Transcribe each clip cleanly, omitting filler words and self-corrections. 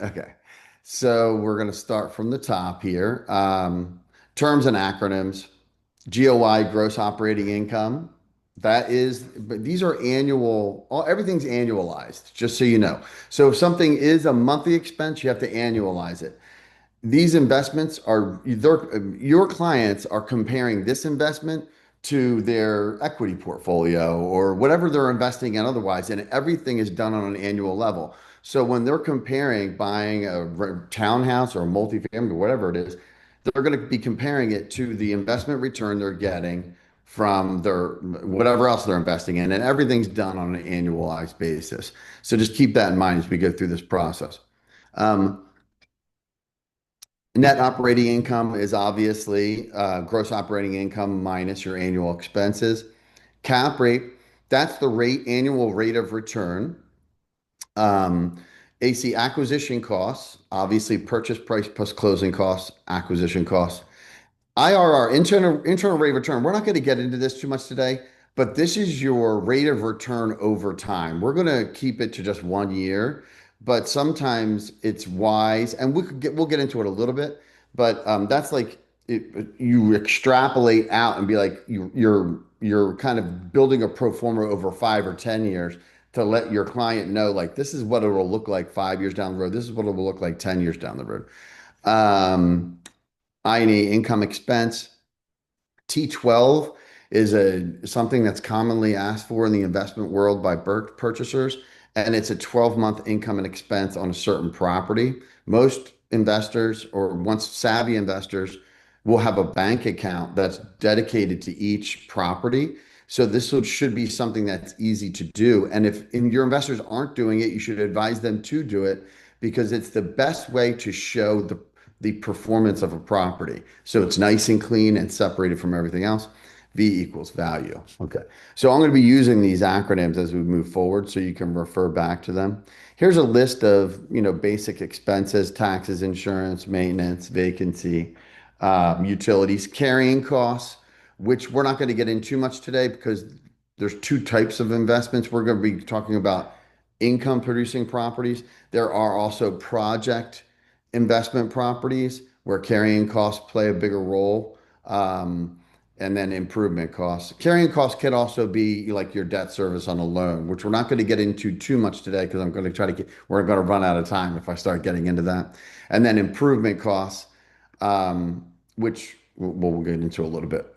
Okay. So we're going to start from the top here. Terms and acronyms. GOI, gross operating income. But these are annual, everything's annualized, just so you know. So if something is a monthly expense, you have to annualize it. These investments your clients are comparing this investment to their equity portfolio or whatever they're investing in otherwise, and everything is done on an annual level. So when they're comparing buying a townhouse or a multifamily, whatever it is, they're going to be comparing it to the investment return they're getting from their whatever else they're investing in, and everything's done on an annualized basis. So just keep that in mind as we go through this process. Um, Net operating income is obviously gross operating income minus your annual expenses. Cap rate, that's the annual rate of return. Um, AC acquisition costs, obviously purchase price plus closing costs, acquisition costs. IRR, internal rate of return. We're not going to get into this too much today, but this is your rate of return over time. We're going to keep it to just 1 year, but sometimes it's wise, and we'll get into it a little bit, but that's like you extrapolate out and be like you're kind of building a pro forma over 5 or 10 years to let your client know like this is what it will look like 5 years down the road. This is what it will look like 10 years down the road. Um, I&E income expense. T12 is something that's commonly asked for in the investment world by purchasers, and it's a 12-month income and expense on a certain property. Most investors, or once savvy investors, will have a bank account that's dedicated to each property. So should be something that's easy to do. And if your investors aren't doing it, you should advise them to do it because it's the best way to show the performance of a property. So it's nice and clean and separated from everything else. V equals value. Okay. So I'm going to be using these acronyms as we move forward so you can refer back to them. Here's a list of, basic expenses, taxes, insurance, maintenance, vacancy, utilities, carrying costs, which we're not going to get into too much today because there's two types of investments. We're going to be talking about income producing properties. There are also project investment properties where carrying costs play a bigger role. And then improvement costs. Carrying costs can also be like your debt service on a loan, which we're not going to get into too much today because I'm going to we're going to run out of time if I start getting into that. And then improvement costs, which we'll get into a little bit.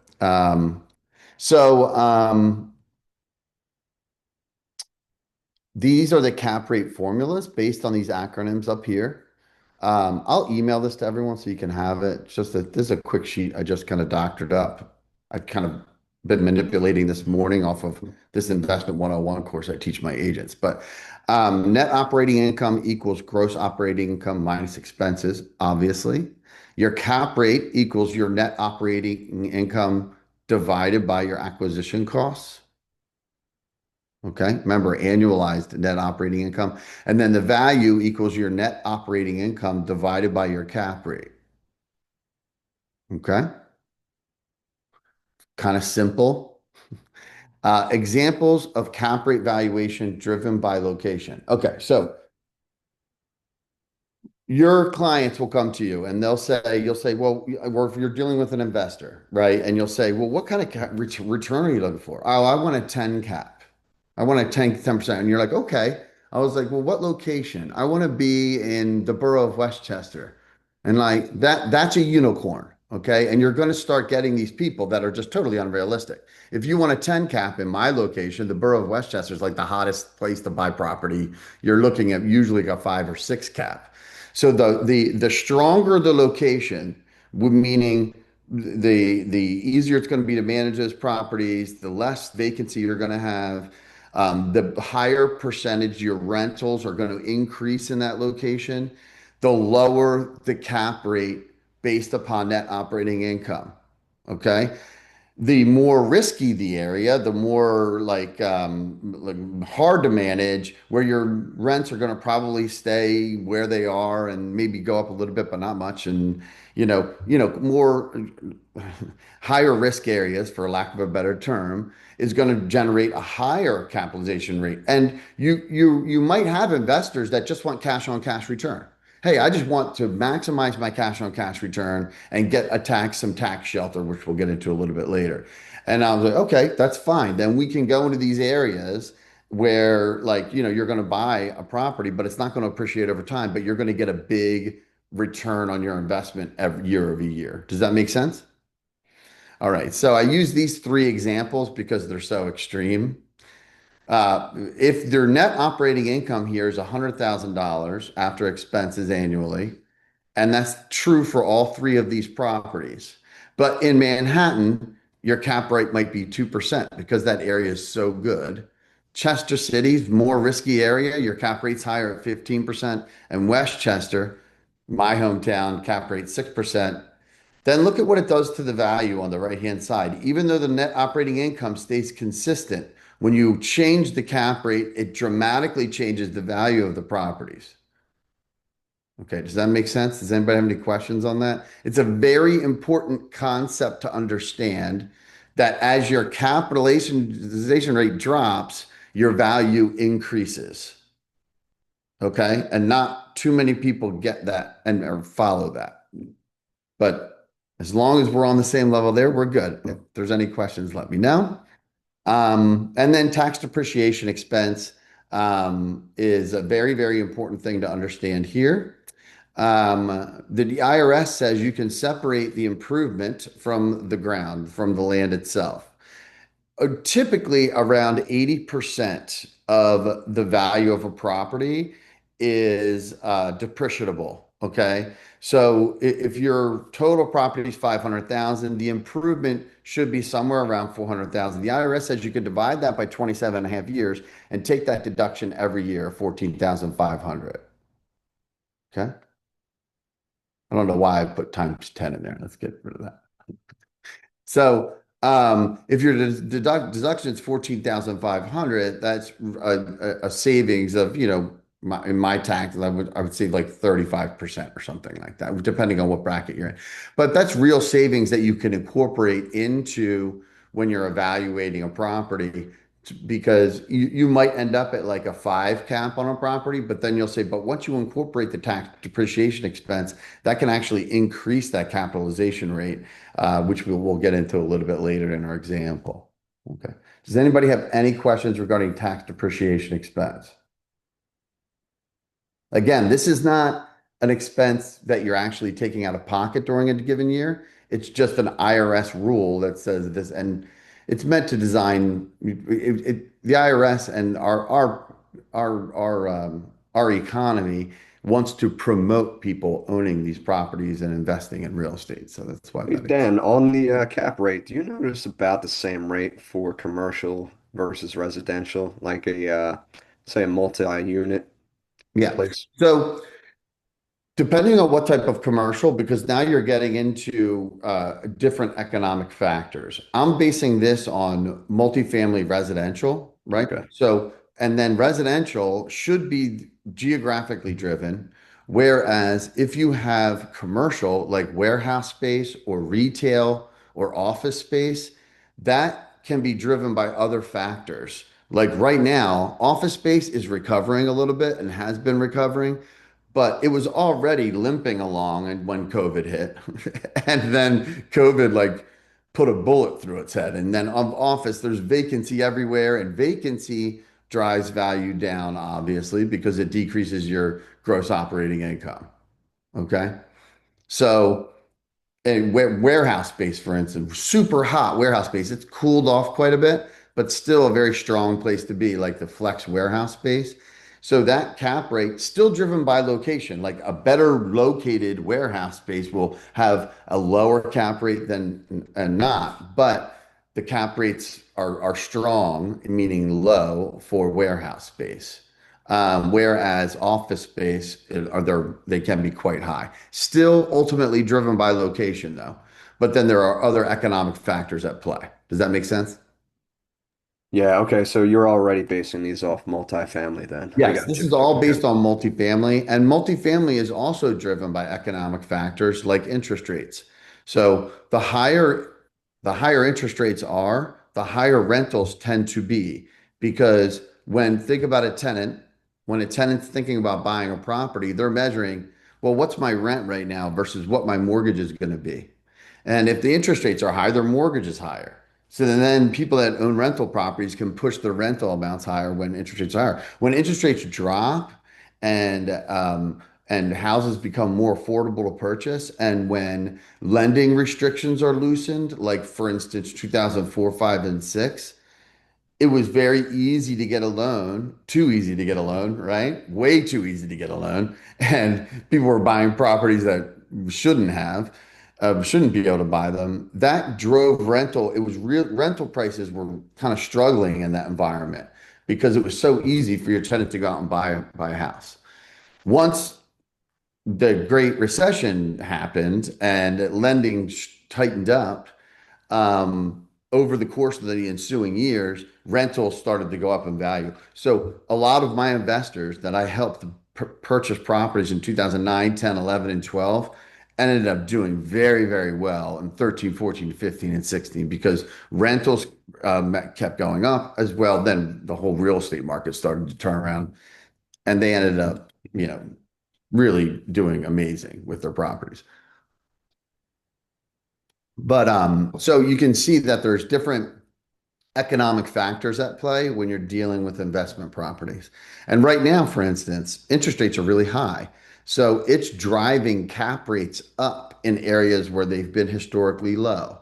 So these are the cap rate formulas based on these acronyms up here. I'll email this to everyone so you can have it. It's just that this is a quick sheet I just kind of doctored up. I've kind of been manipulating this morning off of this investment 101 course I teach my agents. But net operating income equals gross operating income minus expenses, obviously. Your cap rate equals your net operating income divided by your acquisition costs. Okay. Remember, annualized net operating income. And then the value equals your net operating income divided by your cap rate. Okay. Kind of simple. Examples of cap rate valuation driven by location. Okay. So your clients will come to you and you'll say, well, or if you're dealing with an investor, right? And you'll say, well, what kind of return are you looking for? Oh, I want a 10 cap. I want a 10%. And you're like, okay. I was like, well, what location? I want to be in the borough of Westchester. And like that's a unicorn. Okay. And you're going to start getting these people that are just totally unrealistic. If you want a 10 cap in my location, the borough of Westchester is like the hottest place to buy property. You're looking at usually a 5 or 6 cap. So the stronger the location, meaning the easier it's going to be to manage those properties, the less vacancy you're going to have, the higher percentage your rentals are going to increase in that location, the lower the cap rate based upon net operating income. Okay. The more risky the area, the more like hard to manage, where your rents are going to probably stay where they are and maybe go up a little bit, but not much. And more higher risk areas, for lack of a better term, is going to generate a higher capitalization rate. And you might have investors that just want cash on cash return. Hey, I just want to maximize my cash on cash return and get some tax shelter, which we'll get into a little bit later. And I was like, okay, that's fine. Then we can go into these areas where, like, you're going to buy a property, but it's not going to appreciate over time, but you're going to get a big return on your investment every year over year. Does that make sense? All right. So I use these three examples because they're so extreme. If their net operating income here is $100,000 after expenses annually, and that's true for all three of these properties. But in Manhattan, your cap rate might be 2% because that area is so good. Chester City's more risky area, your cap rate's higher at 15%. And Westchester, my hometown, cap rate 6%. Then look at what it does to the value on the right-hand side. Even though the net operating income stays consistent, when you change the cap rate, it dramatically changes the value of the properties. Okay, does that make sense? Does anybody have any questions on that? It's a very important concept to understand that as your capitalization rate drops, your value increases. Okay, and not too many people get that and or follow that. But as long as we're on the same level there, we're good. If there's any questions, let me know. And then tax depreciation expense is a very, very important thing to understand here. The IRS says you can separate the improvement from the ground, from the land itself. Typically, around 80% of the value of a property is depreciable. Okay. So if your total property is 500,000, the improvement should be somewhere around 400,000. The IRS says you could divide that by 27 and a half years and take that deduction every year, 14,500. Okay. I don't know why I put times 10 in there. Let's get rid of that. So if your deduction is 14,500, that's a savings of, in my tax, I would say like 35% or something like that, depending on what bracket you're in. But that's real savings that you can incorporate into when you're evaluating a property because you might end up at like a 5 cap on a property, but then you'll say, but once you incorporate the tax depreciation expense, that can actually increase that capitalization rate, which we'll get into a little bit later in our example. Okay. Does anybody have any questions regarding tax depreciation expense? Again, this is not an expense that you're actually taking out of pocket during a given year. It's just an IRS rule that says this, and it's meant to design the IRS and our economy wants to promote people owning these properties and investing in real estate. So that's why Hey, that is. Dan, on the cap rate, do you notice about the same rate for commercial versus residential, like say a multi-unit Yeah. place? So depending on what type of commercial, because now you're getting into different economic factors. I'm basing this on multifamily residential, right? Okay. So, and then residential should be geographically driven. Whereas if you have commercial, like warehouse space or retail or office space, that can be driven by other factors. Like right now, office space is recovering a little bit and has been recovering, but it was already limping along and when COVID hit. And then COVID like put a bullet through its head. And then of office, there's vacancy everywhere, and vacancy drives value down, obviously, because it decreases your gross operating income. Okay. So and warehouse space, for instance, super hot warehouse space. It's cooled off quite a bit, but still a very strong place to be, like the flex warehouse space. So that cap rate still driven by location, like a better located warehouse space will have a lower cap rate than and not, but the cap rates are strong, meaning low for warehouse space. Whereas office space they can be quite high. Still ultimately driven by location though. But then there are other economic factors at play. Does that make sense? Yeah, okay, so you're already basing these off multifamily then. I Yes, got this you. is all Okay. based on multifamily, and multifamily is also driven by economic factors like interest rates. So the higher interest rates are, the higher rentals tend to be because think about a tenant, when a tenant's thinking about buying a property, they're measuring, well, what's my rent right now versus what my mortgage is going to be. And if the interest rates are high, their mortgage is higher. So then people that own rental properties can push their rental amounts higher when interest rates are higher. When interest rates drop and houses become more affordable to purchase, and when lending restrictions are loosened, like for instance 2004, 5, and 6, it was very easy to get a loan, too easy to get a loan, right? Way too easy to get a loan. And people were buying properties that shouldn't have, shouldn't be able to buy them. That drove rental. It was real rental prices were kind of struggling in that environment because it was so easy for your tenant to go out and buy a house. Once the Great Recession happened and lending tightened up, over the course of the ensuing years, rentals started to go up in value. So a lot of my investors that I helped purchase properties in 2009, 10, 11, and 12 ended up doing very, very well in 13, 14, 15, and 16 because rentals kept going up as well. Then the whole real estate market started to turn around and they ended up, really doing amazing with their properties. But so you can see that there's different economic factors at play when you're dealing with investment properties. And right now, for instance, interest rates are really high. So it's driving cap rates up in areas where they've been historically low.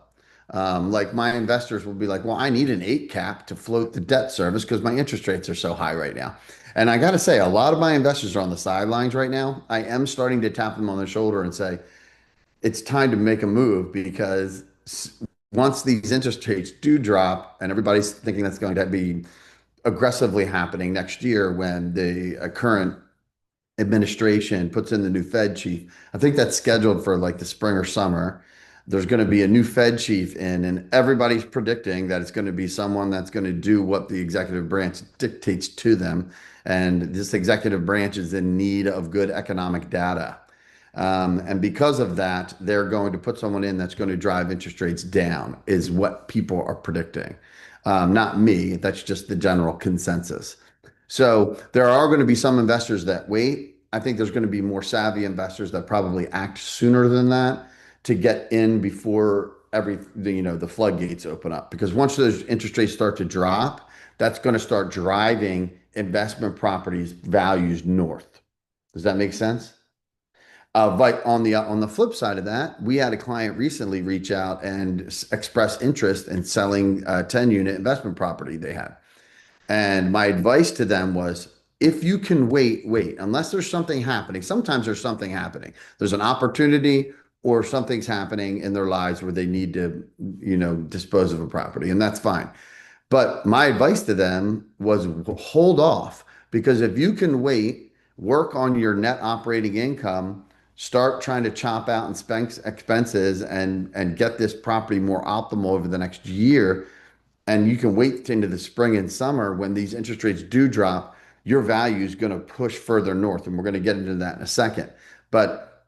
Like my investors will be like, well, I need an 8 cap to float the debt service because my interest rates are so high right now. And I got to say, a lot of my investors are on the sidelines right now. I am starting to tap them on the shoulder and say, it's time to make a move because once these interest rates do drop, and everybody's thinking that's going to be aggressively happening next year when the current administration puts in the new Fed chief. I think that's scheduled for like the spring or summer. There's going to be a new Fed chief in, and everybody's predicting that it's going to be someone that's going to do what the executive branch dictates to them. And this executive branch is in need of good economic data. And because of that, they're going to put someone in that's going to drive interest rates down, is what people are predicting. Not me, that's just the general consensus. So there are going to be some investors that wait. I think there's going to be more savvy investors that probably act sooner than that to get in before the floodgates open up. Because once those interest rates start to drop, that's going to start driving investment properties values north. Does that make sense? But on the flip side of that, we had a client recently reach out and express interest in selling a 10-unit investment property they had. And my advice to them was, if you can wait, wait, unless there's something happening. Sometimes there's something happening. There's an opportunity or something's happening in their lives where they need to, dispose of a property, and that's fine. But my advice to them was hold off because if you can wait, work on your net operating income, start trying to chop out expenses and get this property more optimal over the next year, and you can wait into the spring and summer when these interest rates do drop, your value is going to push further north, and we're going to get into that in a second. But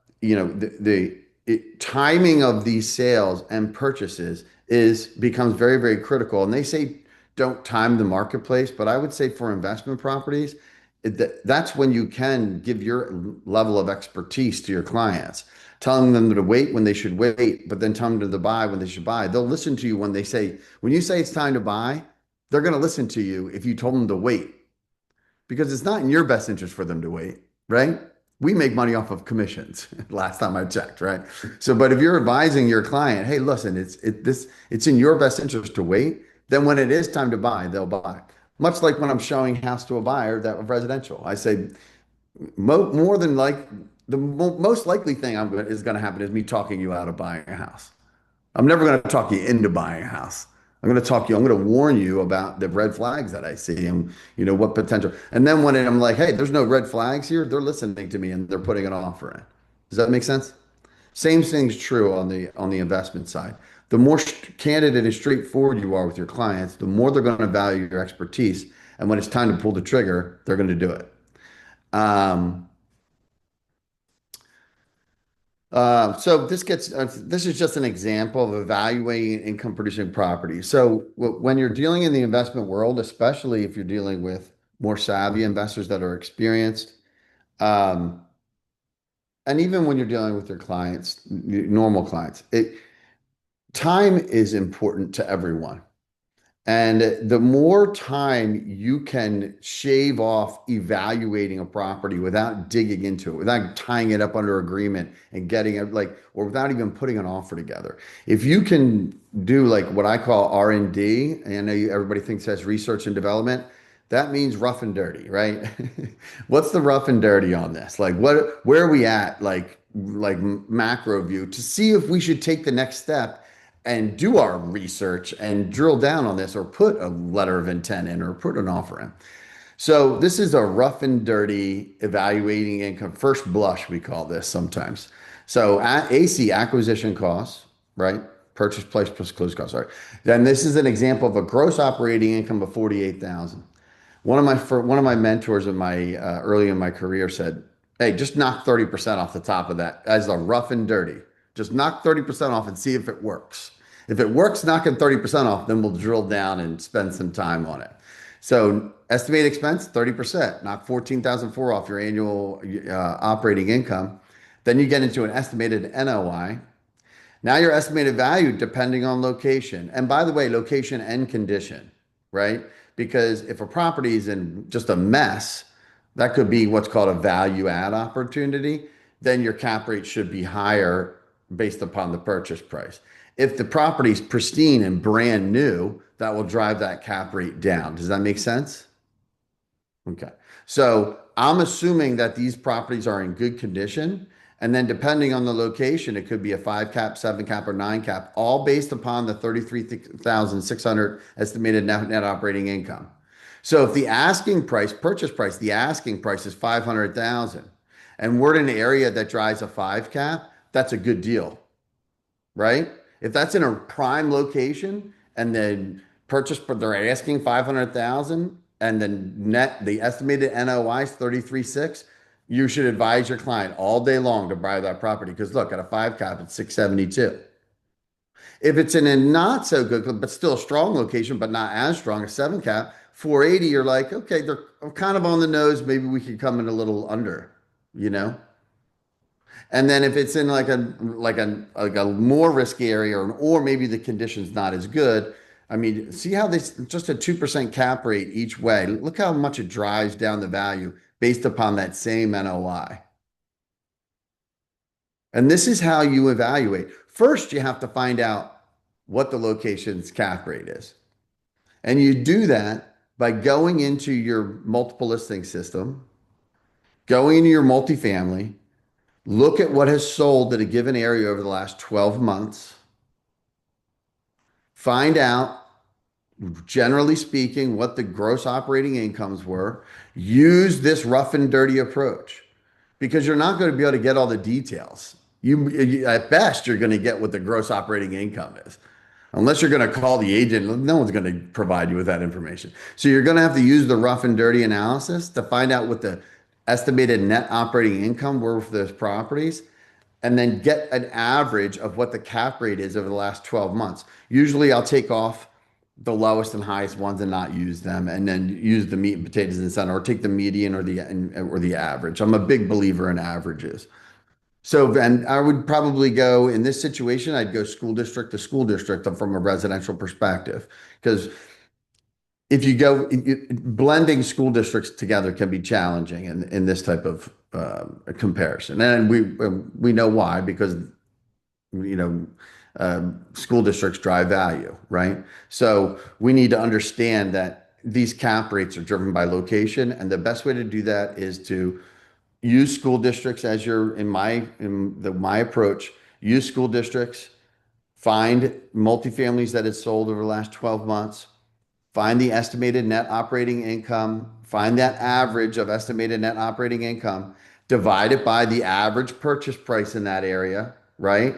timing of these sales and purchases is becomes very, very critical. And they say don't time the marketplace, but I would say for investment properties, that's when you can give your level of expertise to your clients, telling them to wait when they should wait, but then telling them to buy when they should buy. They'll listen to you when you say it's time to buy, they're going to listen to you if you told them to wait because it's not in your best interest for them to wait, right? We make money off of commissions last time I checked, right? So, but if you're advising your client, hey, listen, it's in your best interest to wait, then when it is time to buy, they'll buy. Much like when I'm showing house to a buyer that of residential, I say more than like most likely thing is going to happen is me talking you out of buying a house. I'm never going to talk you into buying a house. I'm going to warn you about the red flags that I see and what potential. And then when I'm like, hey, there's no red flags here, they're listening to me and they're putting an offer in. Does that make sense? Same thing's true on the investment side. The more candid and straightforward you are with your clients, the more they're going to value your expertise. And when it's time to pull the trigger, they're going to do it. Um, so this is just an example of evaluating income producing property. So when you're dealing in the investment world, especially if you're dealing with more savvy investors that are experienced, um, and even when you're dealing with your clients, normal clients, time is important to everyone. And the more time you can shave off evaluating a property without digging into it, without tying it up under agreement and getting it like, or without even putting an offer together. If you can do like what I call R&D, and I know everybody thinks that's research and development, that means rough and dirty, right? What's the rough and dirty on this? Like where are we at? Like macro view to see if we should take the next step and do our research and drill down on this or put a letter of intent in or put an offer in. So this is a rough and dirty evaluating income. First blush, we call this sometimes. So AC acquisition costs, right? Purchase price plus closing costs. Sorry. Then this is an example of a gross operating income of 48,000. One of my mentors in my early in my career said, "Hey, just knock 30% off the top of that as a rough and dirty. Just knock 30% off and see if it works. If it works, knocking 30% off, then we'll drill down and spend some time on it." So estimated expense 30%, knock 14,004 off your annual operating income. Then you get into an estimated NOI. Now your estimated value depending on location. And by the way, location and condition, right? Because if a property is in just a mess, that could be what's called a value add opportunity. Then your cap rate should be higher based upon the purchase price. If the property is pristine and brand new, that will drive that cap rate down. Does that make sense? Okay. So I'm assuming that these properties are in good condition. And then depending on the location, it could be a five cap, seven cap, or nine cap, all based upon the 33,600 estimated net operating income. So if the asking price, purchase price, the asking price is 500,000, and we're in an area that drives a five cap, that's a good deal, right? If that's in a prime location and then they're asking 500,000 and then the estimated NOI is 33.6, you should advise your client all day long to buy that property because look, at a five cap, it's 672. If it's in a not so good, but still a strong location, but not as strong, a seven cap, 480, you're like, okay, they're kind of on the nose. Maybe we could come in a little under, you know? And then if it's in like a more risky area or maybe the condition's not as good, I mean, see how this just a 2% cap rate each way. Look how much it drives down the value based upon that same NOI. And this is how you evaluate. First, you have to find out what the location's cap rate is. And you do that by going into your multiple listing system, going into your multifamily, look at what has sold at a given area over the last 12 months. Find out, generally speaking, what the gross operating incomes were. Use this rough and dirty approach because you're not going to be able to get all the details. At best, you're going to get what the gross operating income is. Unless you're going to call the agent, no one's going to provide you with that information. So you're going to have to use the rough and dirty analysis to find out what the estimated net operating income were for those properties and then get an average of what the cap rate is over the last 12 months. Usually I'll take off the lowest and highest ones and not use them and then use the meat and potatoes in the center or take the median or the average. I'm a big believer in averages. So then I would probably go in this situation, I'd go school district to school district from a residential perspective. Because if you go blending school districts together can be challenging in this type of comparison. And we know why, because you know school districts drive value, right? So we need to understand that these cap rates are driven by location, and the best way to do that is to use school districts as your my approach. Use school districts, find multifamilies that had sold over the last 12 months, find the estimated net operating income, find that average of estimated net operating income, divide it by the average purchase price in that area, right?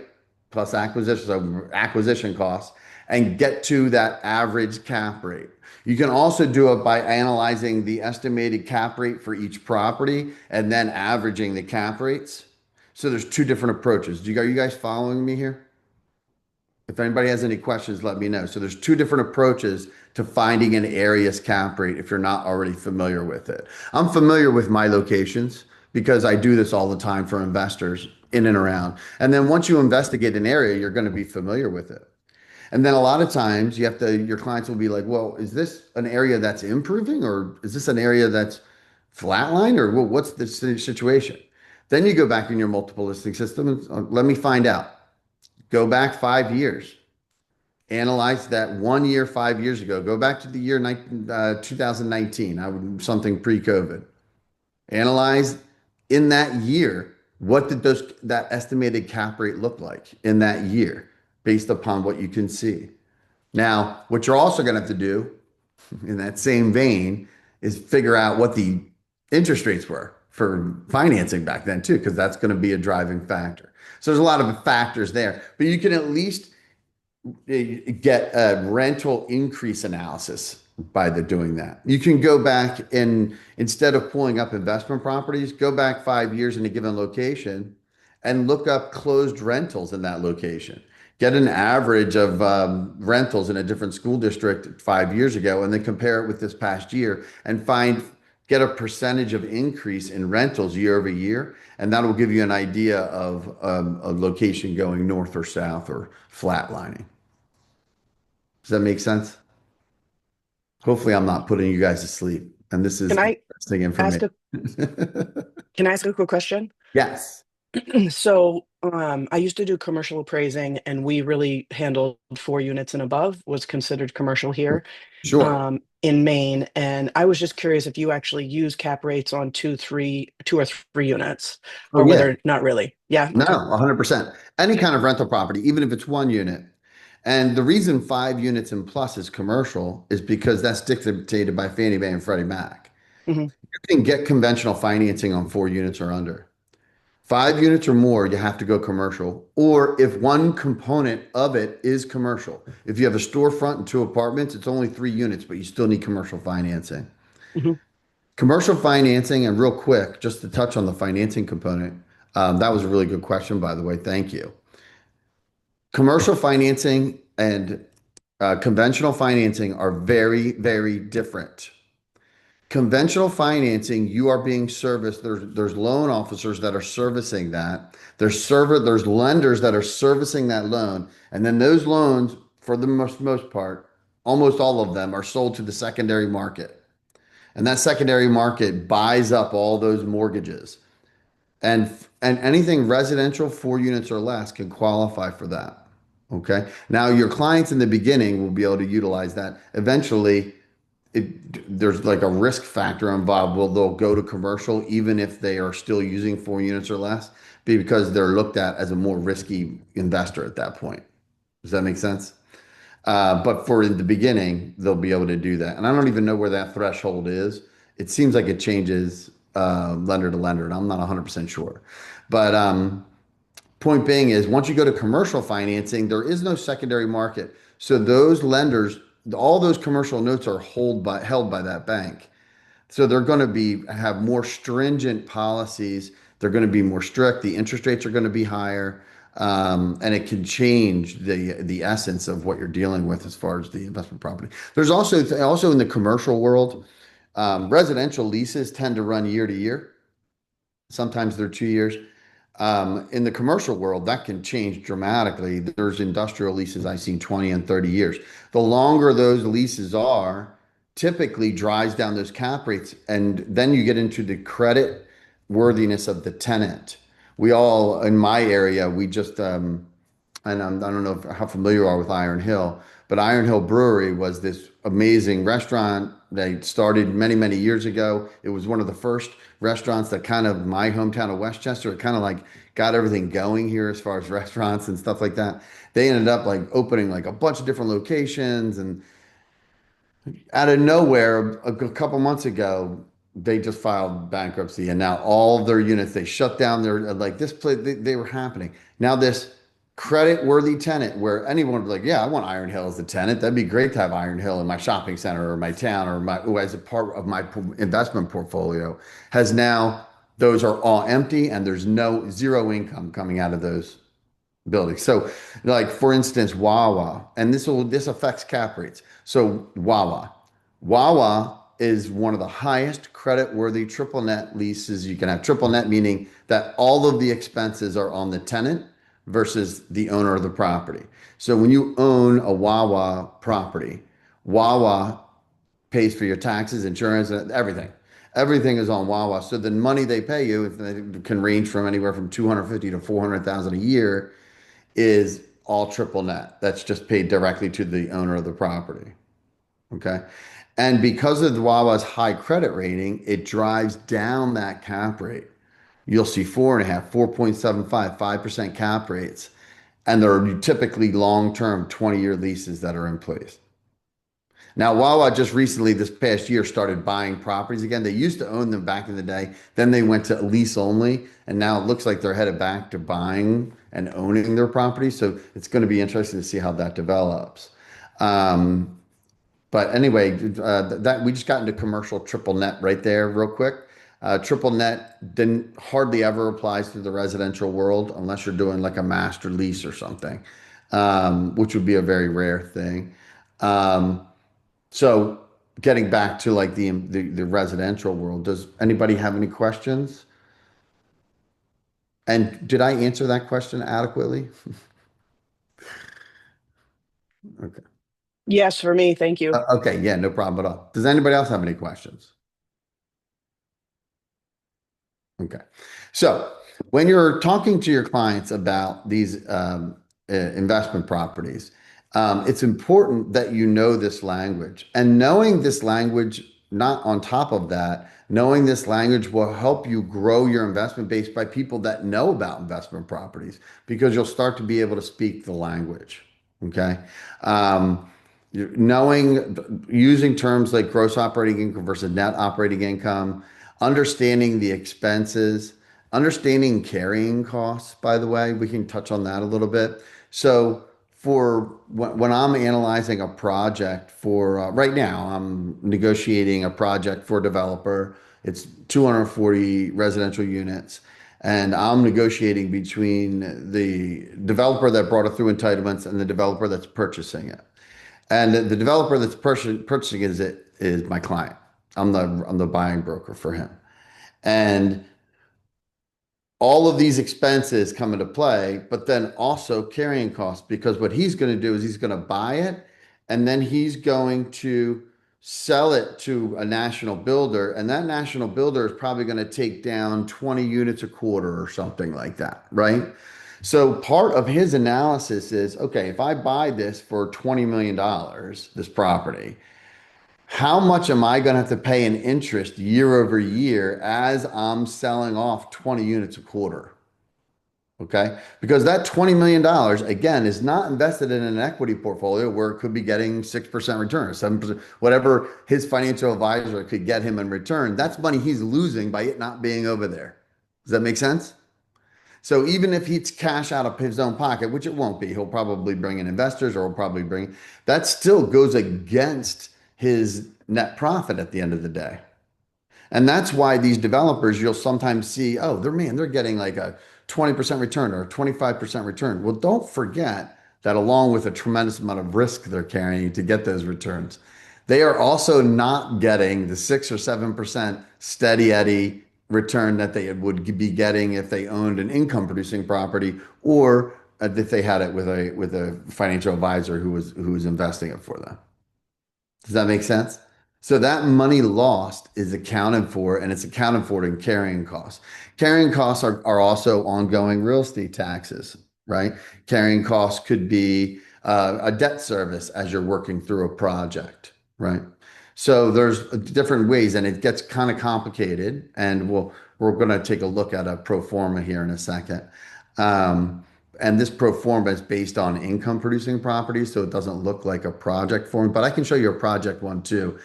Plus acquisition, so acquisition costs, and get to that average cap rate. You can also do it by analyzing the estimated cap rate for each property and then averaging the cap rates. So there's two different approaches. Are you guys following me here? If anybody has any questions, let me know. So there's two different approaches to finding an area's cap rate if you're not already familiar with it. I'm familiar with my locations because I do this all the time for investors in and around. And then once you investigate an area, you're going to be familiar with it. And then a lot of times your clients will be like, well, is this an area that's improving or is this an area that's flatline or what's the situation? Then you go back in your multiple listing system and let me find out. Go back 5 years. Analyze that 1 year, 5 years ago. Go back to the year 2019, something pre-COVID. Analyze in that year, what did that estimated cap rate look like in that year based upon what you can see. Now, what you're also going to have to do in that same vein is figure out what the interest rates were for financing back then too, because that's going to be a driving factor. So there's a lot of factors there, but you can at least get a rental increase analysis by doing that. You can go back and instead of pulling up investment properties, go back 5 years in a given location and look up closed rentals in that location. Get an average of rentals in a different school district 5 years ago, and then compare it with this past year and get a percentage of increase in rentals year over year. And that will give you an idea of a location going north or south or flatlining. Does that make sense? Hopefully, I'm not putting you guys to sleep, and this Can is I interesting ask information. a can I ask a quick question? Yes, So, I used to do commercial appraising, and we really handled 4 units and above was considered commercial here, sure. in Maine. And I was just curious if you actually use cap rates on 2 or 3 units, Oh, or yeah. whether not really. Yeah. No, Okay. 100%. Any kind of rental property, even if it's 1 unit. And the reason 5 units and plus is commercial is because that's dictated by Fannie Mae and Freddie Mac. Hmm. You can get conventional financing on 4 units or under. 5 units or more, you have to go commercial. Or if one component of it is commercial, if you have a storefront and two apartments, it's only 3 units, but you still need commercial financing. Hmm. Commercial financing, and real quick, just to touch on the financing component, that was a really good question, by the way. Thank you. Commercial financing and conventional financing are very, very different. Conventional financing, you are being serviced. There's loan officers that are servicing that. There's lenders that are servicing that loan, and then those loans, for the most part, almost all of them are sold to the secondary market, and that secondary market buys up all those mortgages, and anything residential 4 units or less can qualify for that. Okay. Now your clients in the beginning will be able to utilize that. Eventually, there's like a risk factor involved. Well, they'll go to commercial even if they are still using 4 units or less, because they're looked at as a more risky investor at that point. Does that make sense? But for the beginning, they'll be able to do that. And I don't even know where that threshold is. It seems like it changes lender to lender, and I'm not 100% sure. But point being is once you go to commercial financing, there is no secondary market. So those lenders, all those commercial notes are held by that bank. So they're going to have more stringent policies. They're going to be more strict. The interest rates are going to be higher, and it can change the essence of what you're dealing with as far as the investment property. There's also in the commercial world, residential leases tend to run year to year. Sometimes they're 2 years. In the commercial world, that can change dramatically. There's industrial leases I've seen 20 and 30 years. The longer those leases are, typically drives down those cap rates. And then you get into the credit worthiness of the tenant. In my area, we just, and I don't know how familiar you are with Iron Hill, but Iron Hill Brewery was this amazing restaurant. They started many, many years ago. It was one of the first restaurants that kind of my hometown of Westchester, it kind of like got everything going here as far as restaurants and stuff like that. They ended up like opening like a bunch of different locations, and out of nowhere, a couple months ago, they just filed bankruptcy, and now all of their units, they shut down their, like this place, they were happening. Now this credit worthy tenant where anyone would be like, yeah, I want Iron Hill as the tenant. That'd be great to have Iron Hill in my shopping center or my town or my, as a part of my investment portfolio, has now, those are all empty and there's no zero income coming out of those buildings. So, like for instance, Wawa, and this affects cap rates. So Wawa is one of the highest credit-worthy triple net leases you can have. Triple net meaning that all of the expenses are on the tenant versus the owner of the property. So when you own a Wawa property, Wawa pays for your taxes, insurance, and everything. Everything is on Wawa. So the money they pay you, it can range from anywhere from 250 to 400,000 a year, is all triple net. That's just paid directly to the owner of the property. Okay. And because of the Wawa's high credit rating, it drives down that cap rate. You'll see 4.5, 4.75, 5% cap rates. And they're typically long-term 20-year leases that are in place. Now, Wawa just recently, this past year, started buying properties again. They used to own them back in the day. Then they went to lease only. And now it looks like they're headed back to buying and owning their properties. So it's going to be interesting to see how that develops. Um, but anyway, that we just got into commercial triple net right there, real quick. Triple net didn't hardly ever applies to the residential world unless you're doing like a master lease or something, which would be a very rare thing. Um, so getting back to like the residential world, does anybody have any questions? And did I answer that question adequately? Okay. Yes, for me. Thank you. Okay, yeah, no problem at all. Does anybody else have any questions? Okay. So when you're talking to your clients about these investment properties, it's important that you know this language. And knowing this language, not on top of that, knowing this language will help you grow your investment base by people that know about investment properties because you'll start to be able to speak the language. Okay. Um, knowing using terms like gross operating income versus net operating income, understanding the expenses, understanding carrying costs, by the way, we can touch on that a little bit. So for when I'm analyzing a project for right now, I'm negotiating a project for a developer. It's 240 residential units. And I'm negotiating between the developer that brought it through entitlements and the developer that's purchasing it. And the developer that's purchasing it is my client. I'm the buying broker for him. And all of these expenses come into play, but then also carrying costs because what he's going to do is he's going to buy it and then he's going to sell it to a national builder. And that national builder is probably going to take down 20 units a quarter or something like that, right? So part of his analysis is, okay, if I buy this for $20 million, this property, how much am I going to have to pay in interest year over year as I'm selling off 20 units a quarter? Okay. Because that $20 million, again, is not invested in an equity portfolio where it could be getting 6% return or 7%, whatever his financial advisor could get him in return. That's money he's losing by it not being over there. Does that make sense? So even if he's cash out of his own pocket, which it won't be, he'll probably bring in investors or he'll probably bring, that still goes against his net profit at the end of the day. And that's why these developers, you'll sometimes see, oh, they're getting like a 20% return or a 25% return. Well, don't forget that along with a tremendous amount of risk they're carrying to get those returns, they are also not getting the 6 or 7% steady Eddie return that they would be getting if they owned an income producing property or if they had it with a financial advisor who was investing it for them. Does that make sense? So that money lost is accounted for, and it's accounted for in carrying costs. Carrying costs are also ongoing real estate taxes, right? Carrying costs could be a debt service as you're working through a project, right? So there's different ways, and it gets kind of complicated, and we're going to take a look at a pro forma here in a second. Um, and this pro forma is based on income producing properties, so it doesn't look like a project form, but I can show you a project one too.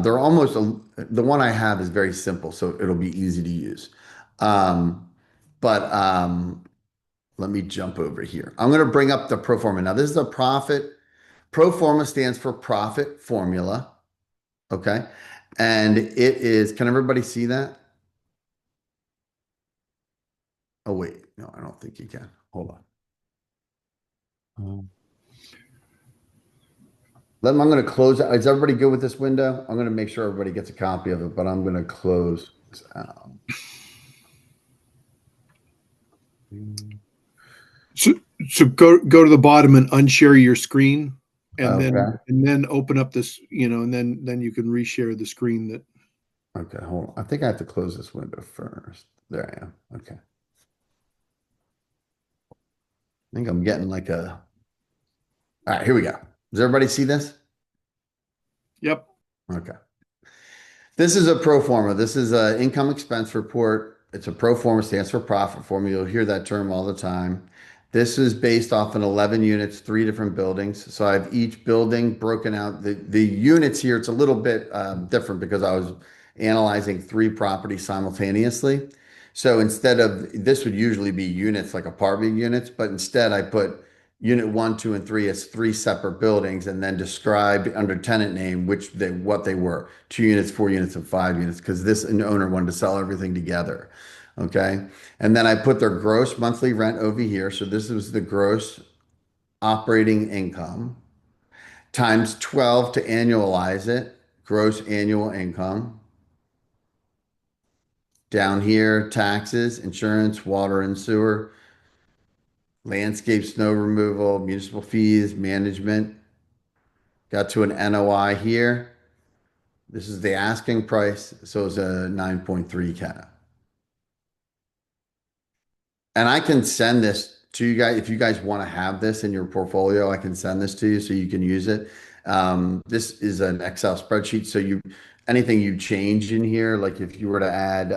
They're almost the one I have is very simple, so it'll be easy to use. Um, but let me jump over here. I'm going to bring up the pro forma. Now, this is a profit. Pro forma stands for profit formula. Okay. And it is, can everybody see that? Oh, wait. No, I don't think you can. Hold on. I'm going to close it. Is everybody good with this window? I'm going to make sure everybody gets a copy of it, but I'm going to close this out. So, so go to the bottom and unshare your screen, and Okay. then open up this, and then you can reshare the screen that. Okay. Hold on. I think I have to close this window first. There I am. Okay. I think I'm getting like a. All right. Here we go. Does everybody see this? Yep. Okay. This is a pro forma. This is an income expense report. It's a pro forma, stands for profit formula. You'll hear that term all the time. This is based off an 11 units, three different buildings. So I have each building broken out. The units here, it's a little bit different because I was analyzing three properties simultaneously. So instead of, this would usually be units like apartment units, but instead I put unit one, two, and three as three separate buildings and then described under tenant name what they were. 2 units, 4 units, and 5 units, because this owner wanted to sell everything together. Okay. And then I put their gross monthly rent over here. So this was the gross operating income times 12 to annualize it, gross annual income. Down here, taxes, insurance, water and sewer, landscape snow removal, municipal fees, management. Got to an NOI here. This is the asking price. So it's a 9.3 cap. And I can send this to you guys. If you guys want to have this in your portfolio, I can send this to you so you can use it. This is an Excel spreadsheet. So anything you change in here, like if you were to add,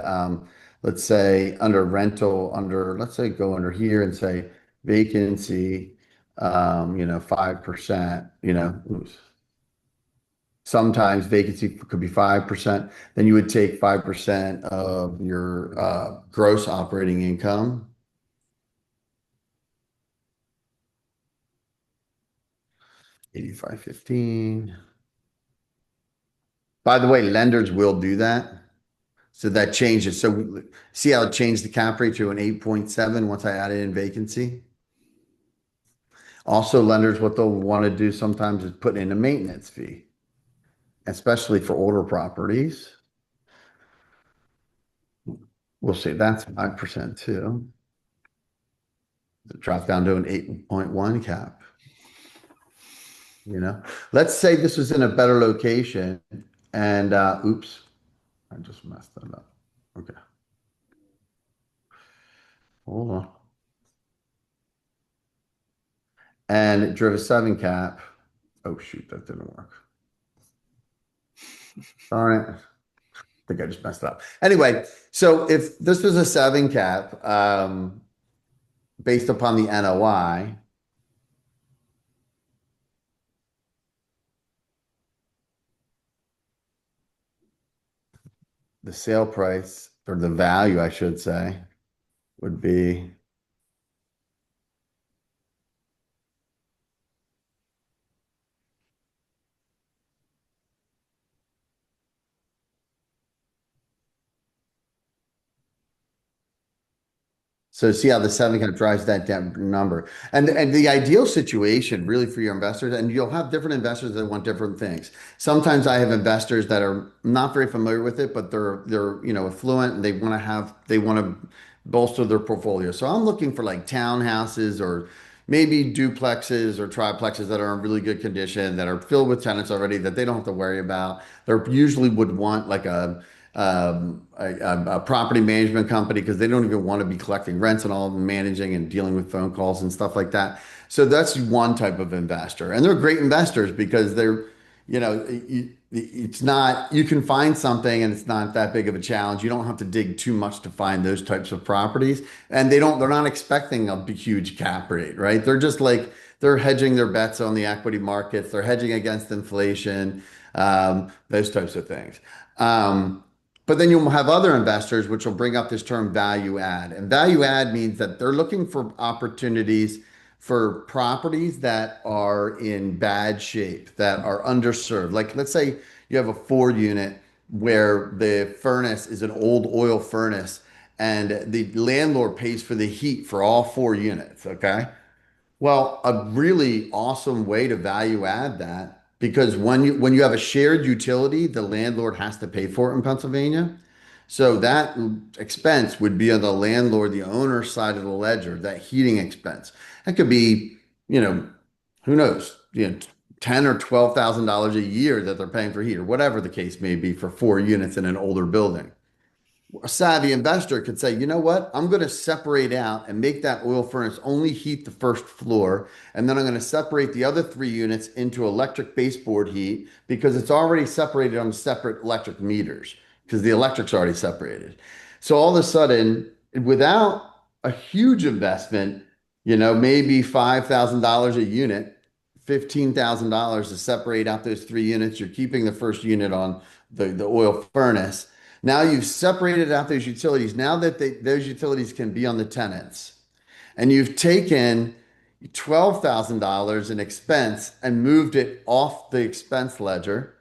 let's say under rental, let's say go under here and say vacancy, 5%, oops. Sometimes vacancy could be 5%. Then you would take 5% of your gross operating income. 8515. By the way, lenders will do that. So that changes. So see how it changed the cap rate to an 8.7 once I added in vacancy? Also, lenders, what they'll want to do sometimes is put in a maintenance fee, especially for older properties. We'll see, that's 5% too. Drop down to an 8.1 cap. Let's say this was in a better location and oops, I just messed that up. Okay. Hold on. And it drove a 7 cap. Oh shoot, that didn't work. All right. I think I just messed it up. Anyway, so if this was a 7 cap, based upon the NOI, the sale price, or the value, I should say, would be so see how the 7 cap drives that down number. And the ideal situation really for your investors, and you'll have different investors that want different things. Sometimes I have investors that are not very familiar with it, but they're affluent and they want to bolster their portfolio. So I'm looking for like townhouses or maybe duplexes or triplexes that are in really good condition, that are filled with tenants already, that they don't have to worry about. They usually would want like a property management company because they don't even want to be collecting rents and all managing and dealing with phone calls and stuff like that. So that's one type of investor. And they're great investors because it's not, you can find something and it's not that big of a challenge. You don't have to dig too much to find those types of properties. And they're not expecting a big, huge cap rate, right? They're just like, they're hedging their bets on the equity markets. They're hedging against inflation. those types of things. Um, but then you'll have other investors which will bring up this term value add. And value add means that they're looking for opportunities for properties that are in bad shape, that are underserved. Like let's say you have a 4 unit where the furnace is an old oil furnace and the landlord pays for the heat for all 4 units. Okay. Well, a really awesome way to value add that because when you have a shared utility, the landlord has to pay for it in Pennsylvania. So that expense would be on the landlord, the owner side of the ledger, that heating expense. That could be, you know, who knows, $10 or $12,000 a year that they're paying for heat, or whatever the case may be for 4 units in an older building. A savvy investor could say, you know what? I'm going to separate out and make that oil furnace only heat the first floor. And then I'm going to separate the other 3 units into electric baseboard heat because it's already separated on separate electric meters because the electric's already separated. So all of a sudden, without a huge investment, maybe $5,000 a unit, $15,000 to separate out those 3 units, you're keeping the first unit on the oil furnace. Now you've separated out those utilities. Now that those utilities can be on the tenants, and you've taken $12,000 in expense and moved it off the expense ledger,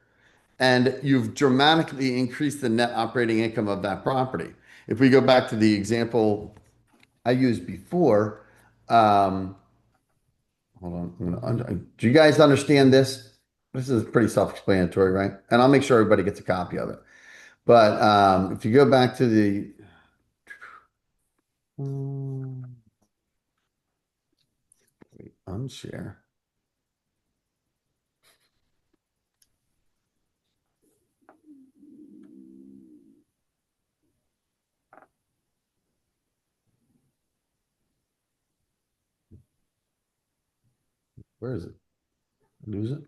and you've dramatically increased the net operating income of that property. If we go back to the example I used before, hold on, do you guys understand this? This is pretty self-explanatory, right? And I'll make sure everybody gets a copy of it. But if you go back to the unshare. Where is it? Lose it?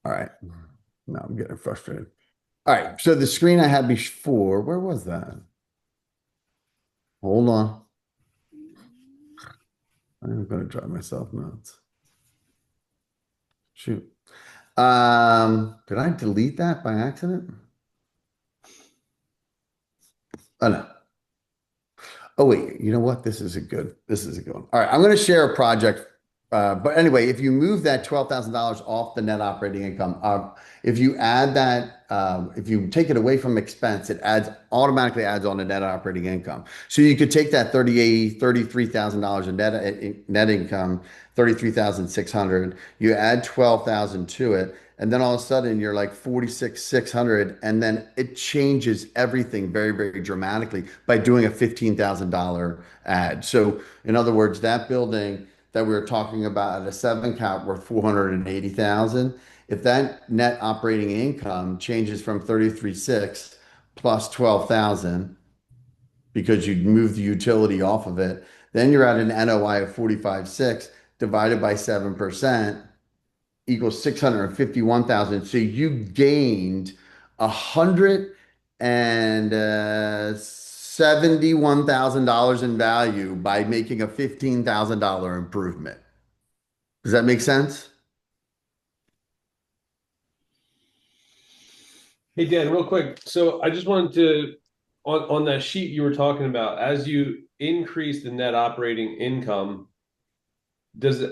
All right. Now I'm getting frustrated. All right. So the screen I had before, where was that? Hold on. I'm going to drive myself nuts. Shoot. Did I delete that by accident? Oh no. Oh wait, you know what? This is a good one. All right, I'm going to share a project. But anyway, if you move that $12,000 off the net operating income, if you add that, if you take it away from expense, it automatically adds on to net operating income. So you could take that $33,000 in net income, 33,600. You add 12,000 to it, and then all of a sudden you're like 46,600, and then it changes everything very, very dramatically by doing a $15,000 ad. So in other words, that building that we were talking about at a 7 cap worth 480,000, if that net operating income changes from 33.6 plus 12,000 because you moved the utility off of it, then you're at an NOI of 45.6 divided by 7% equals 651,000. So you gained $171,000 in value by making a $15,000 improvement. Does that make sense? Hey Dan, real quick. So I just wanted to, on that sheet you were talking about, as you increase the net operating income,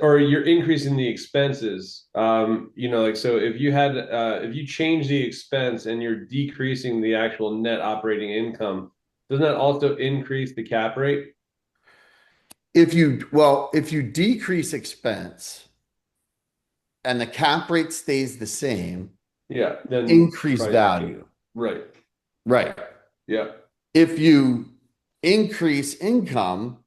or you're increasing the expenses, so if you change the expense and you're decreasing the actual net operating income, doesn't that also increase the cap rate? If you decrease expense and the cap rate stays the same, Yeah, then increase price. value. Right. Right. Yeah. If you increase income,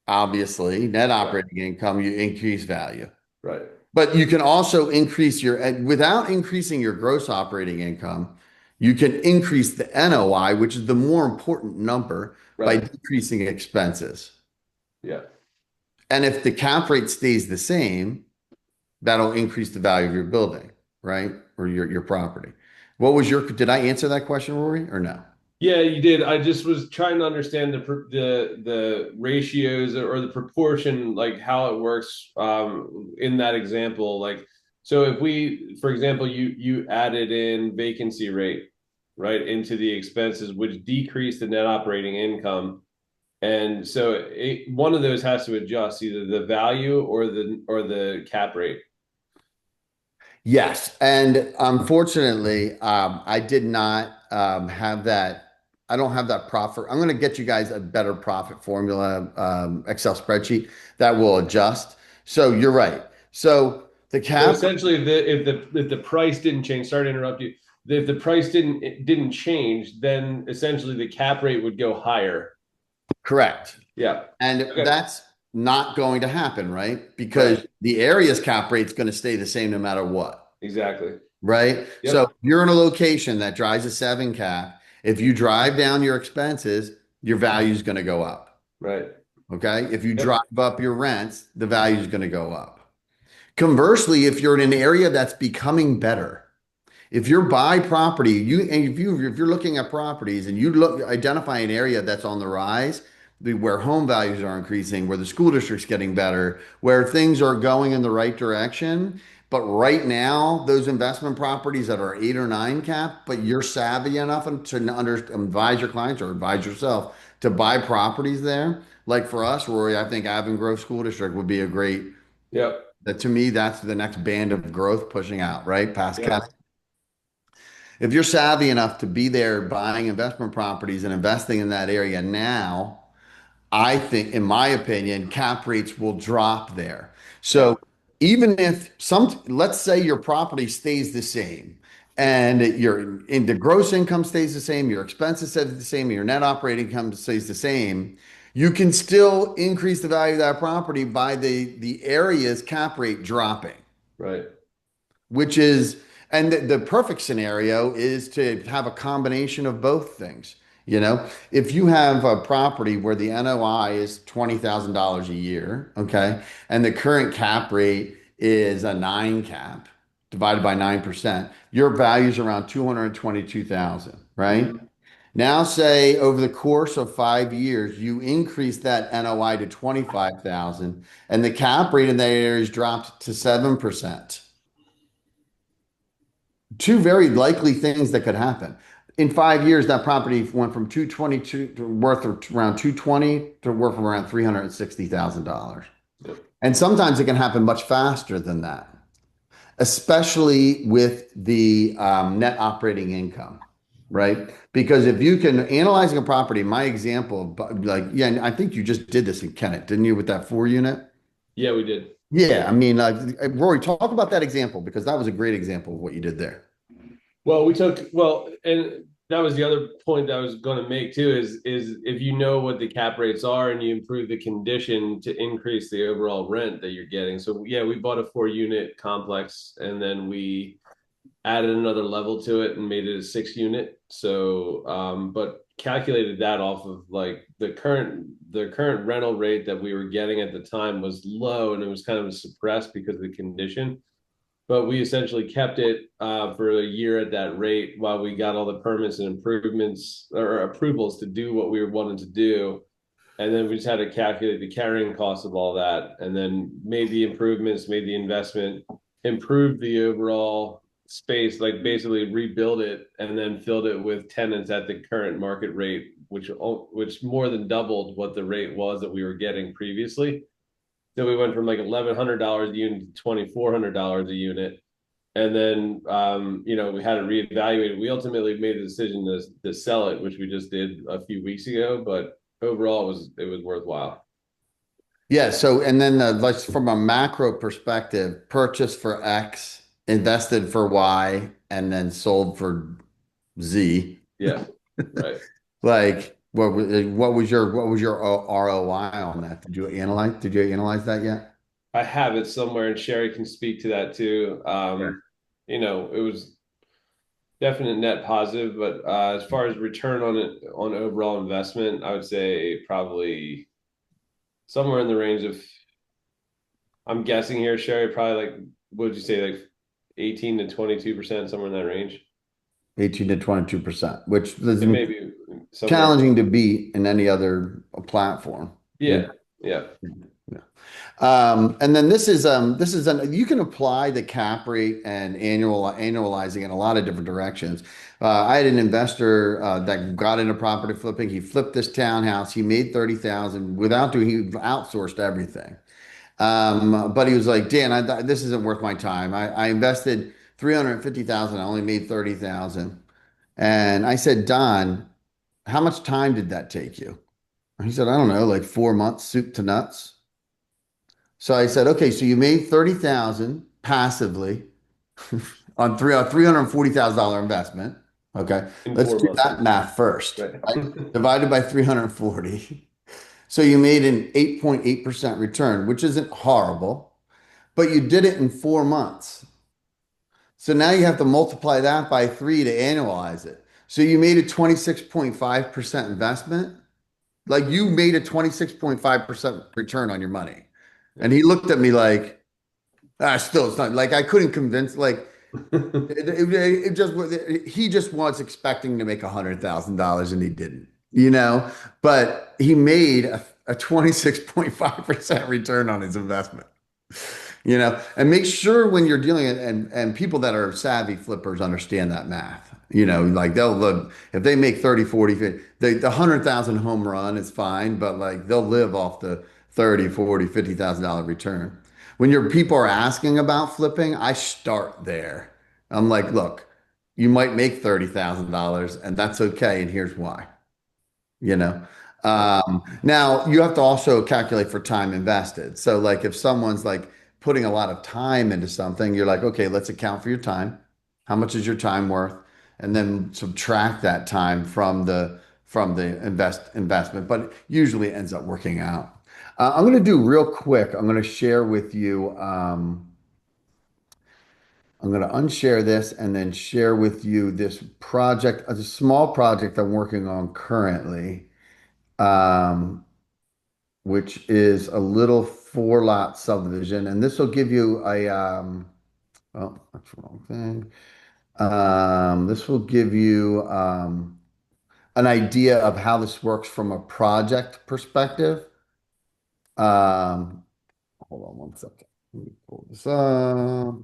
obviously, net operating income, you increase value. Right. But you can also increase without increasing your gross operating income, you can increase the NOI, which is the more important number, by decreasing expenses. Yeah. And if the cap rate stays the same, that'll increase the value of your building, right? Or your property. Did I answer that question, Rory, or no? Yeah, you did. I just was trying to understand the ratios or the proportion, like how it works in that example. Like, so if we, for example, you added in vacancy rate, right, into the expenses, which decreased the net operating income, and so one of those has to adjust either the value or the cap rate. Yes, and unfortunately, I did not have that. I don't have that profit. I'm going to get you guys a better profit formula, Excel spreadsheet that will adjust. So you're right. So the So cap, essentially, if the price didn't change, sorry to interrupt you. If the price didn't change, then essentially the cap rate would go higher. correct, Yeah. and Okay. that's not going to happen, right? Right. Because the area's cap rate's going to stay the same no matter what. Exactly. Right? So if Yep. you're in a location that drives a 7 cap. If you drive down your expenses, your value is going to go up. Right. Okay. If you drive Yep. up your rents, the value is going to go up. Conversely, if you're in an area that's becoming better, if you're buy property, if you're looking at properties and you look identify an area that's on the rise, where home values are increasing, where the school district's getting better, where things are going in the right direction. But right now, those investment properties that are 8 or 9 cap, but you're savvy enough advise your clients or advise yourself to buy properties there. Like for us, Rory, I think Avon Grove School District would be a great, Yep. that to me, that's the next band of growth pushing out, right? Past cap. Yep. If you're savvy enough to be there buying investment properties and investing in that area now, I think, in my opinion, cap rates will drop there. So Yep. even if let's say your property stays the same and the gross income stays the same, your expenses stay the same, and your net operating income stays the same, you can still increase the value of that property by the area's cap rate dropping, Right. which is, and the perfect scenario is to have a combination of both things. If you have a property where the NOI is $20,000 a year, okay, and the current cap rate is a 9 cap divided by 9%, your value is around 222,000, right? Mhm. Now, say over the course of 5 years, you increase that NOI to 25,000, and the cap rate in that area is dropped to 7%. Two very likely things that could happen. In 5 years, that property went from 222 to worth around 220 to worth around $360,000. Yep. And sometimes it can happen much faster than that, especially with the net operating income, right? Because if you can analyzing a property, my example, like, yeah, and I think you just did this in Kennett, didn't you, with that 4 unit? Yeah, we did. Yeah, I mean, Rory, talk about that example because that was a great example of what you did there. And that was the other point that I was going to make too, is if you know what the cap rates are and you improve the condition to increase the overall rent that you're getting. So yeah, we bought a 4 unit complex and then we added another level to it and made it a 6 unit. So but calculated that off of like the current rental rate that we were getting at the time was low and it was kind of suppressed because of the condition, but we essentially kept it for a year at that rate while we got all the permits and improvements or approvals to do what we were wanting to do. And then we just had to calculate the carrying cost of all that and then made the improvements, made the investment, improved the overall space, like basically rebuild it and then filled it with tenants at the current market rate, which more than doubled what the rate was that we were getting previously. So we went from like $1,100 a unit to $2,400 a unit. And then, we had to reevaluate. We ultimately made the decision to sell it, which we just did a few weeks ago. But overall, it was worthwhile. Yeah. So, and then like from a macro perspective, purchased for X, invested for Y, and then sold for Z. Yeah, right. Like, what was your ROI on that? Did you analyze that yet? I have it somewhere, and Sherry can speak to that too. Sure. It was definite net positive, but as far as return on overall investment, I would say probably somewhere in the range of, I'm guessing here, Sherry, probably like, what would you say, like 18 to 22%, somewhere in that range? 18 to 22%, which is And maybe somewhere. challenging to beat in any other platform. Yeah. Yeah. Yeah. And then this is you can apply the cap rate and annualizing in a lot of different directions. I had an investor that got into property flipping. He flipped this townhouse. He made 30,000 without doing. He outsourced everything. But he was like, Dan, this isn't worth my time. I invested 350,000. I only made 30,000. And I said, Don, how much time did that take you? He said, I don't know, like 4 months, soup to nuts. So I said, okay, so you made 30,000 passively on $340,000 investment. Okay, In let's four do months. that math first. Right. Right? Divided by 340. So you made an 8.8% return, which isn't horrible, but you did it in 4 months. So now you have to multiply that by three to annualize it. So you made a 26.5% investment. Like you made a 26.5% return on your money. And he looked at me like, still, it's not like I couldn't convince, like, it just he just was expecting to make $100,000 and he didn't, but he made a 26.5% return on his investment. And make sure when you're dealing and people that are savvy flippers understand that math. Like they'll look if they make 30, 40, 50, the 100,000 home run is fine, but like they'll live off the 30, 40, $50,000 return. When your people are asking about flipping, I start there. I'm like, look, you might make $30,000 and that's okay, and here's why you know now you have to also calculate for time invested. So like if someone's like putting a lot of time into something, you're like, okay, let's account for your time. How much is your time worth? And then subtract that time from the investment, but usually it ends up working out. I'm going to do real quick, I'm going to share with you I'm going to unshare this and then share with you this project, a small project I'm working on currently, um, which is a little 4 lot subdivision. And this will give you oh, that's the wrong thing. This will give you an idea of how this works from a project perspective. Um, Hold on one second. Let me pull this up.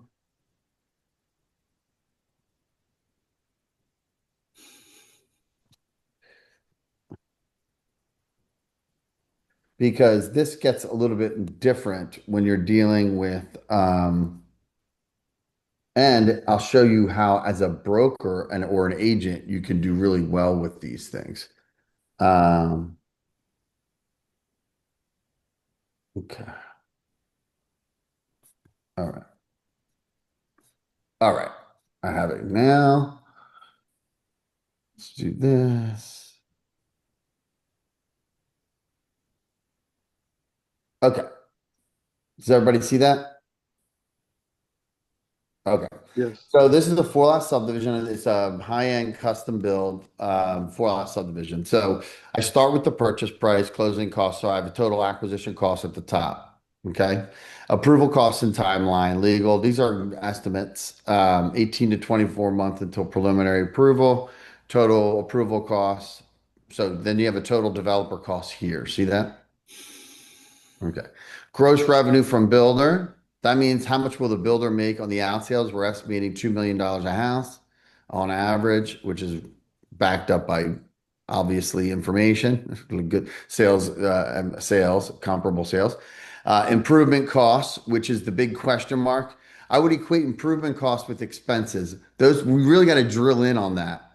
Because this gets a little bit different when you're dealing with and I'll show you how as a broker and or an agent you can do really well with these things. Um, okay. All right. All right. I have it now. Let's do this. Okay. Does everybody see that? Okay. Yes. So this is a 4 lot subdivision. It's a high-end custom build 4 lot subdivision. So I start with the purchase price, closing costs. So I have a total acquisition cost at the top. Okay. Approval costs and timeline, legal. These are estimates. 18 to 24 months until preliminary approval. Total approval costs. So then you have a total developer cost here. See that? Okay. Gross revenue from builder. That means how much will the builder make on the out sales? We're estimating $2 million a house on average, which is backed up by obviously information, good sales, comparable sales. Improvement costs, which is the big question mark. I would equate improvement costs with expenses. Those we really got to drill in on that,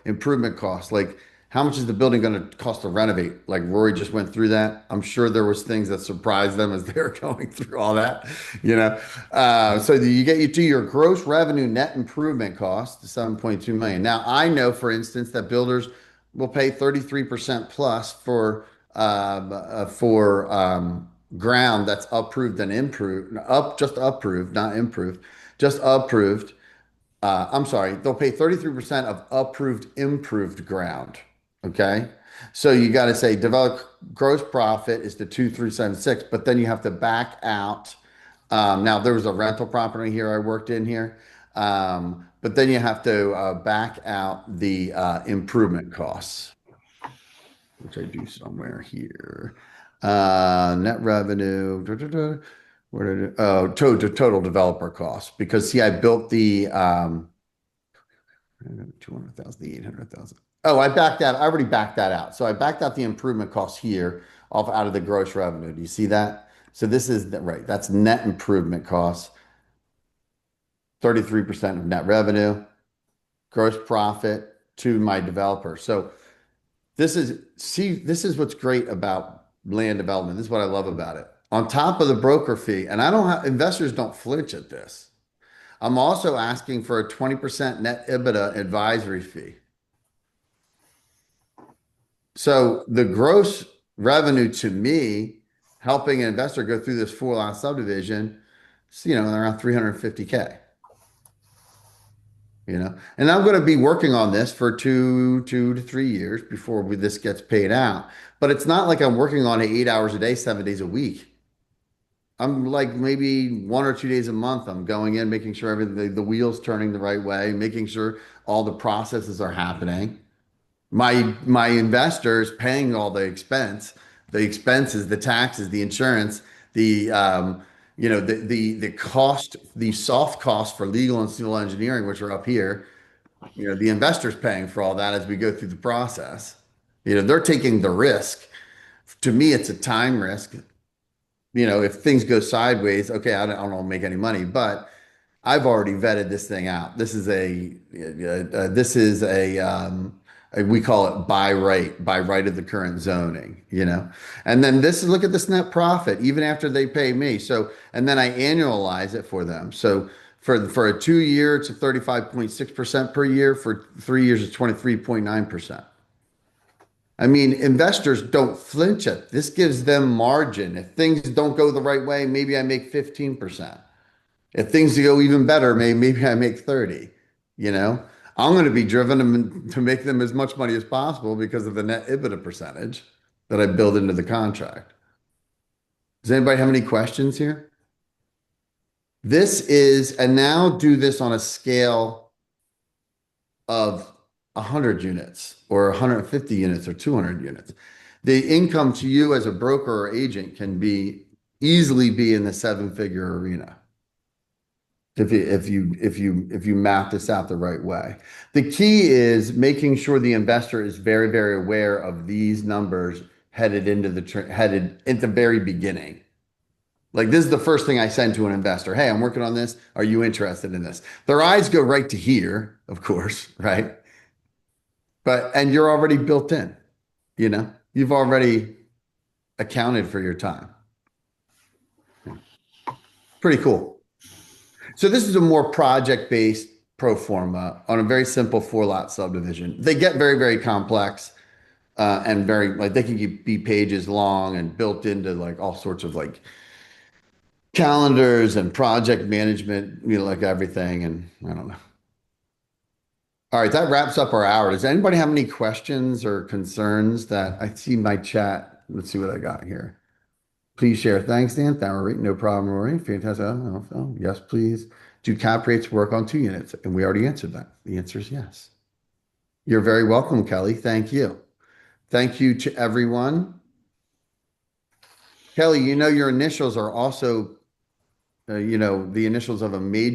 improvement costs. Like how much is the building going to cost to renovate? Like Rory just went through that. I'm sure there was things that surprised them as they were going through all that, so you get you to your gross revenue net improvement cost, 7.2 million. Now I know, for instance, that builders will pay 33% plus for ground that's approved and improved, just approved, not improved, just approved. I'm sorry, they'll pay 33% of approved improved ground. Okay. So you got to say develop gross profit is the 2,376, but then you have to back out. Now there was a rental property here I worked in here. But then you have to back out the improvement costs, which I do somewhere here. Net revenue. Where did it? Oh, total developer costs. Because see, I built the 200,000, the 800,000. Oh, I already backed that out. So I backed out the improvement costs here off out of the gross revenue. Do you see that? So this is right. That's net improvement costs, 33% of net revenue, gross profit to my developer. So this is what's great about land development. This is what I love about it. On top of the broker fee, and I don't have investors don't flinch at this. I'm also asking for a 20% net EBITDA advisory fee. So the gross revenue to me, helping an investor go through this 4 lot subdivision, is, around 350K. And I'm going to be working on this for 2 to 3 years before this gets paid out. But it's not like I'm working on it 8 hours a day, 7 days a week. I'm like maybe 1 or 2 days a month. I'm going in, making sure everything, the wheel's turning the right way, making sure all the processes are happening. My investor is paying all the expenses, the taxes, the insurance, the cost, the soft costs for legal and civil engineering, which are up here. The investor's paying for all that as we go through the process. They're taking the risk. To me, it's a time risk. If things go sideways, okay, I don't make any money, but I've already vetted this thing out. We call it by right of the current zoning, And then look at this net profit, even after they pay me. So, and then I annualize it for them. So for a 2 year, it's a 35.6% per year. For 3 years, it's 23.9%. I mean, investors don't flinch at this. Gives them margin. If things don't go the right way, maybe I make 15%. If things go even better, maybe I make 30, I'm going to be driven to make them as much money as possible because of the net EBITDA percentage that I build into the contract. Does anybody have any questions here? And now do this on a scale of 100 units or 150 units or 200 units. The income to you as a broker or agent can easily be in the 7-figure arena. If you map this out the right way. The key is making sure the investor is very, very aware of these numbers headed at the very beginning. Like this is the first thing I send to an investor. Hey, I'm working on this. Are you interested in this? Their eyes go right to here, of course, right? And you're already built in, you've already accounted for your time. Pretty cool. So this is a more project-based pro forma on a very simple 4-lot subdivision. They get very, very complex and they can be pages long and built into all sorts of calendars and project management, everything. And I don't know. All right, that wraps up our hour. Does anybody have any questions or concerns that I see my chat? Let's see what I got here. Please share. Thanks, Dan. Rory. No problem, Rory. Fantastic. Oh, yes, please. Do cap rates work on 2 units? And we already answered that. The answer is yes. You're very welcome, Kelly. Thank you. Thank you to everyone. Kelly, your initials are also, the initials of a major